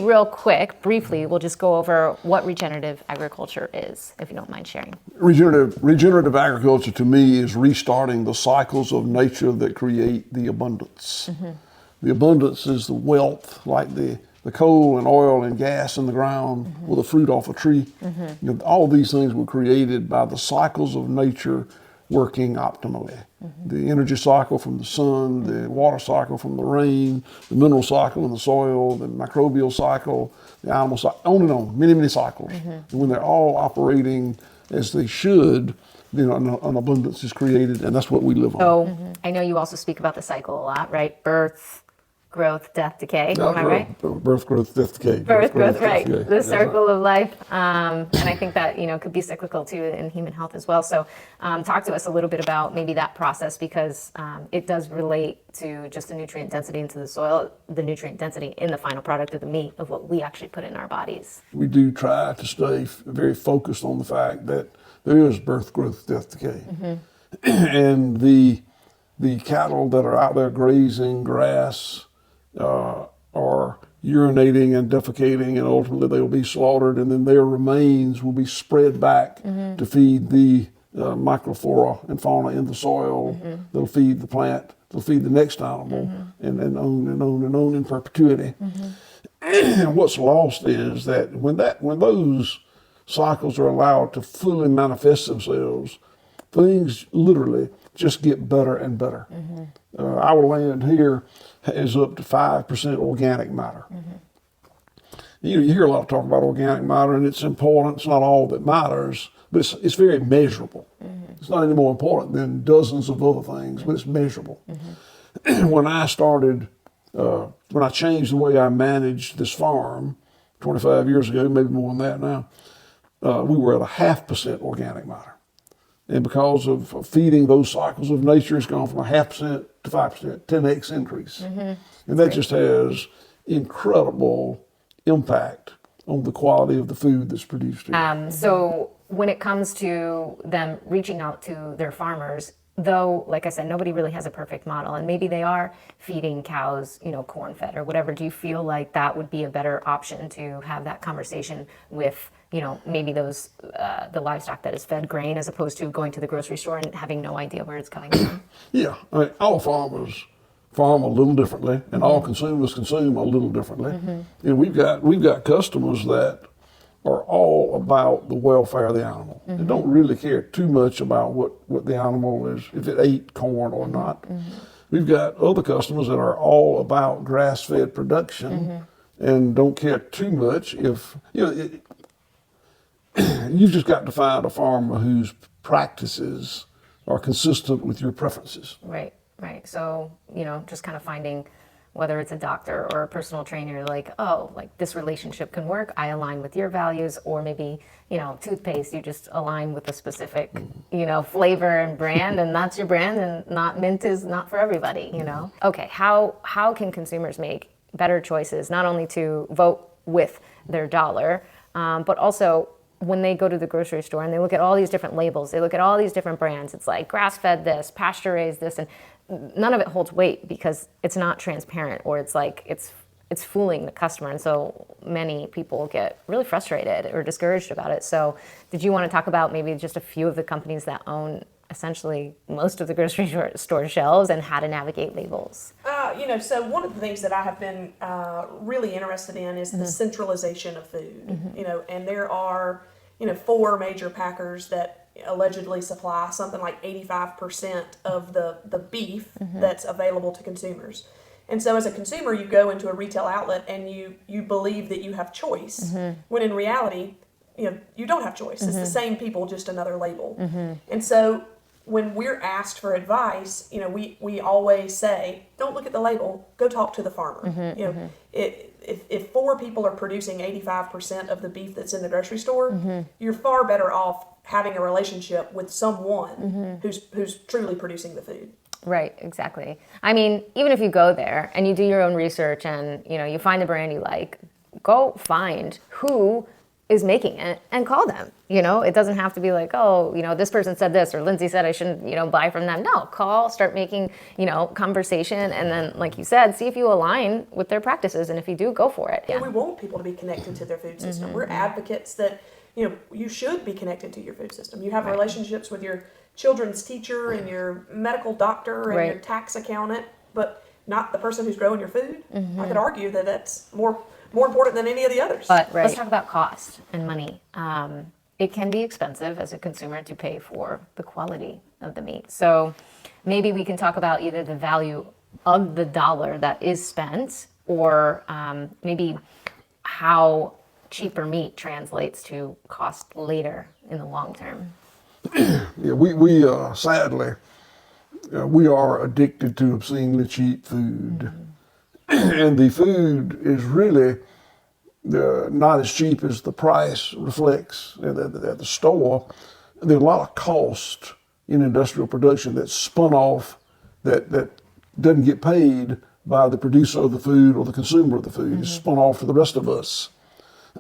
Real quick, briefly, we'll just go over what regenerative agriculture is, if you don't mind sharing. Regenerative agriculture to me is restarting the cycles of nature that create the abundance. The abundance is the wealth, like the coal and oil and gas in the ground, or the fruit off a tree. All of these things were created by the cycles of nature working optimally. The energy cycle from the sun, the water cycle from the rain, the mineral cycle in the soil, the microbial cycle, the animal cycle, on and on, many, many cycles. And when they're all operating as they should, an abundance is created, and that's what we live on. So I know you also speak about the cycle a lot, right? Birth, growth, death, decay. Am I right? Birth, growth, death, decay. Birth, growth, right. Decay. The circle of life. And I think that, could be cyclical too in human health as well. So talk to us a little bit about maybe that process, because it does relate to just the nutrient density into the soil, the nutrient density in the final product of the meat of what we actually put in our bodies. We do try to stay very focused on the fact that there is birth, growth, death, decay. And the cattle that are out there grazing grass, are urinating and defecating, and ultimately they will be slaughtered, and then their remains will be spread back to feed the microflora and fauna in the soil. They'll feed the plant, they'll feed the next animal, and on and on and on in perpetuity. And what's lost is that when those cycles are allowed to fully manifest themselves, things literally just get better and better. Our land here is up to 5% organic matter. You hear a lot of talk about organic matter, and it's important. It's not all that matters, but it's very measurable. It's not any more important than dozens of other things, but it's measurable. When I changed the way I managed this farm 25 years ago, maybe more than that now, we were at a 0.5% organic matter. And because of feeding those cycles of nature, it's gone from a 0.5% to 5%, 10x increase. And that just has incredible impact on the quality of the food that's produced here. So when it comes to them reaching out to their farmers, though, like I said, nobody really has a perfect model, and maybe they are feeding cows, corn fed or whatever. Do you feel like that would be a better option to have that conversation with, maybe those, the livestock that is fed grain, as opposed to going to the grocery store and having no idea where it's coming from? Yeah, all farmers farm a little differently, and all consumers consume a little differently. And we've got customers that are all about the welfare of the animal and don't really care too much about what the animal is, if it ate corn or not. We've got other customers that are all about grass-fed production and don't care too much if, you've just got to find a farmer whose practices are consistent with your preferences. Right. So, just kind of finding whether it's a doctor or a personal trainer, like this relationship can work. I align with your values, or maybe, toothpaste, you just align with a specific, flavor and brand, and that's your brand, and not mint is not for everybody, Okay, how can consumers make better choices, not only to vote with their dollar, but also when they go to the grocery store and they look at all these different labels, they look at all these different brands, it's like grass-fed this, pasture-raised this, and none of it holds weight because it's not transparent, or it's like it's fooling the customer. And so many people get really frustrated or discouraged about it. So did you want to talk about maybe just a few of the companies that own essentially most of the grocery store shelves and how to navigate labels? So one of the things that I have been really interested in is the centralization of food. And there are 4 major packers that allegedly supply something like 85% of the beef that's available to consumers. And so as a consumer, you go into a retail outlet and you believe that you have choice, when in reality, you don't have choice. It's the same people, just another label. And so when we're asked for advice, we always say, don't look at the label, go talk to the farmer. If 4 people are producing 85% of the beef that's in the grocery store, you're far better off having a relationship with someone who's truly producing the food. Right, exactly. I mean, even if you go there and you do your own research and, you find the brand you like, go find who is making it and call them. It doesn't have to be like, oh, this person said this or Lindsay said I shouldn't, buy from them. No, call, start making, conversation. And then, like you said, see if you align with their practices. And if you do, go for it. Yeah. We want people to be connected to their food system. We're advocates that, you should be connected to your food system. You have relationships with your children's teacher and your medical doctor and your tax accountant, but not the person who's growing your food. I could argue that that's more important than any of the others. But let's talk about cost and money. It can be expensive as a consumer to pay for the quality of the meat. So maybe we can talk about either the value of the dollar that is spent or maybe how cheaper meat translates to cost later in the long term. Yeah, we sadly, we are addicted to obscenely cheap food. And the food is really not as cheap as the price reflects at the store. There's a lot of cost in industrial production that's spun off that doesn't get paid by the producer of the food or the consumer of the food. It's spun off to the rest of us.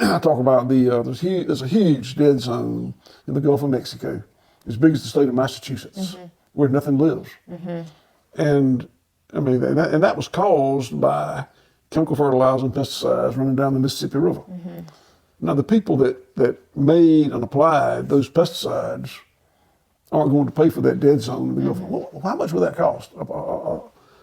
I talk about there's a huge dead zone in the Gulf of Mexico, as big as the state of Massachusetts, where nothing lives. And I mean, and that was caused by chemical fertilizers and pesticides running down the Mississippi River. Now, the people that made and applied those pesticides aren't going to pay for that dead zone. And they go, well, how much would that cost?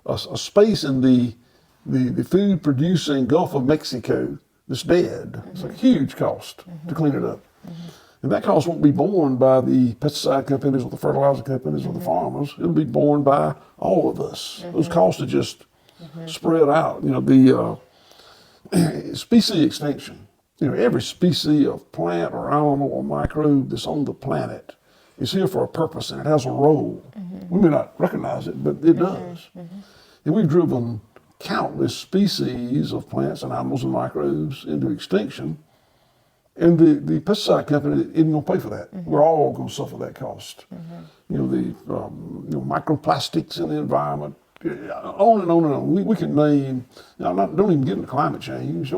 A space in the food producing Gulf of Mexico that's dead. It's a huge cost to clean it up. And that cost won't be borne by the pesticide companies or the fertilizer companies or the farmers. It'll be borne by all of us. Those costs are just spread out. The species extinction. Every species of plant or animal or microbe that's on the planet is here for a purpose and it has a role. We may not recognize it, but it does. And we've driven countless species of plants and animals and microbes into extinction. And the pesticide company isn't going to pay for that. We're all going to suffer that cost. The microplastics in the environment, on and on and on. We can name, don't even get into climate change.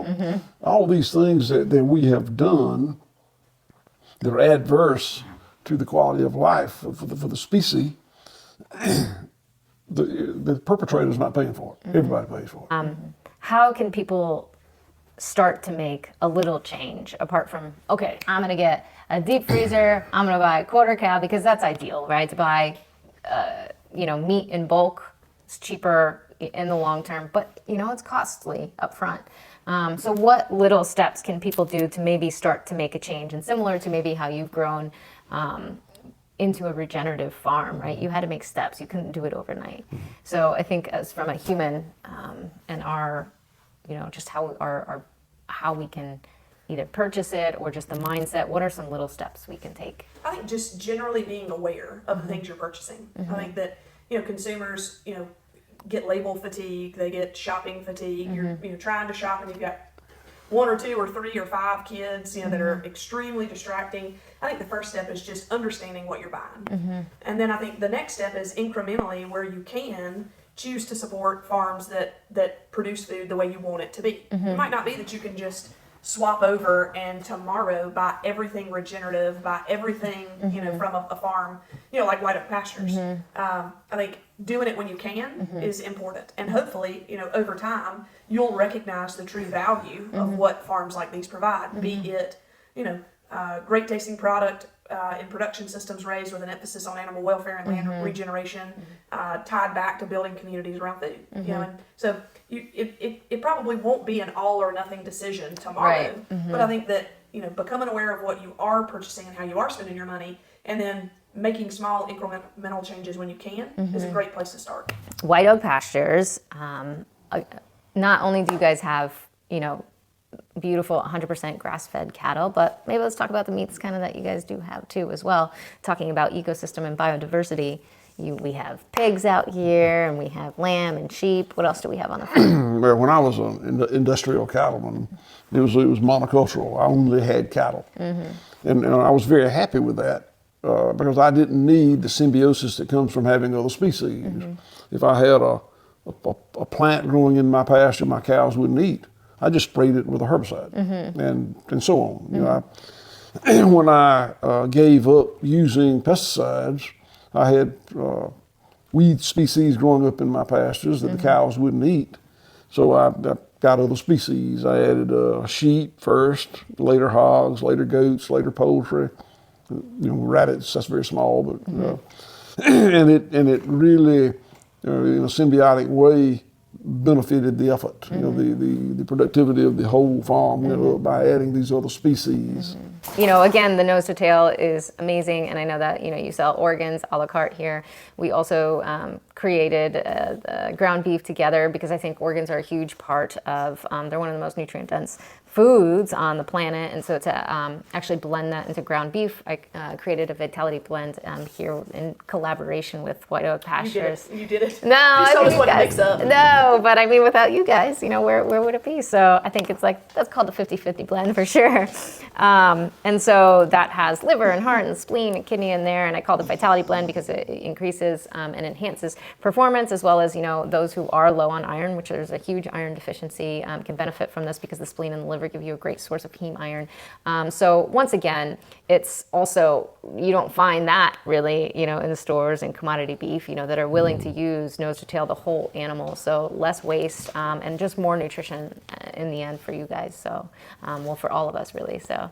All these things that we have done that are adverse to the quality of life for the species. The perpetrator's not paying for it. Everybody pays for it. How can people start to make a little change apart from, okay, I'm going to get a deep freezer, I'm going to buy a quarter cow, because that's ideal, right? To buy, meat in bulk, it's cheaper in the long term, but it's costly up front. So what little steps can people do to maybe start to make a change? And similar to maybe how you've grown into a regenerative farm, right? You had to make steps. You couldn't do it overnight. So I think as from a human and our, just how we can either purchase it or just the mindset, what are some little steps we can take? I think just generally being aware of the things you're purchasing. I think that, consumers, get label fatigue, they get shopping fatigue. You're trying to shop and you've got 1 or 2 or 3 or 5 kids, that are extremely distracting. I think the first step is just understanding what you're buying. And then I think the next step is incrementally, where you can, choose to support farms that produce food the way you want it to be. It might not be that you can just swap over and tomorrow buy everything regenerative, buy everything, from a farm, like White Oak Pastures. I think doing it when you can is important. And hopefully, over time, you'll recognize the true value of what farms like these provide, be it, great tasting product, in production systems raised with an emphasis on animal welfare and land regeneration, tied back to building communities around food. And so it probably won't be an all or nothing decision tomorrow, but I think that becoming aware of what you are purchasing and how you are spending your money, and then making small incremental changes when you can is a great place to start. White Oak Pastures. Not only do you guys have beautiful 100% grass-fed cattle, but maybe let's talk about the meats kind of that you guys do have too as well. Talking about ecosystem and biodiversity, we have pigs out here, and we have lamb and sheep. What else do we have on the farm? Well, when I was an industrial cattleman, it was monocultural. I only had cattle, and I was very happy with that because I didn't need the symbiosis that comes from having other species. If I had a plant growing in my pasture, my cows wouldn't eat. I just sprayed it with a herbicide and so on. You know, when I gave up using pesticides, I had weed species growing up in my pastures that the cows wouldn't eat. So I got other species. I added sheep first, later hogs, later goats, later poultry. You know, rabbits, that's very small, but and it really, in a symbiotic way, benefited the effort. You know, the productivity of the whole farm went up by adding these other species. You know, again, the nose to tail is amazing, and I know that, you know, you sell organs a la carte here. We also created the ground beef together because I think organs are a huge part of, they're one of the most nutrient dense foods on the planet, and so to actually blend that into ground beef, I created a vitality blend here in collaboration with White Oak Pastures. You did it. No, You told us what to guys, mix up. no, but I mean, without you guys, you know, where would it be? So I think it's like, that's called a 50-50 blend for sure. And so that has liver and heart and spleen and kidney in there, and I call it a vitality blend because it increases and enhances performance, as well as, you know, those who are low on iron, which there's a huge iron deficiency, can benefit from this because the spleen and the liver give you a great source of heme iron. So once again, it's also, you don't find that really, you know, in the stores and commodity beef, you know, that are willing to use nose to tail the whole animal. So less waste and just more nutrition in the end for you guys. So, well, for all of us really. So.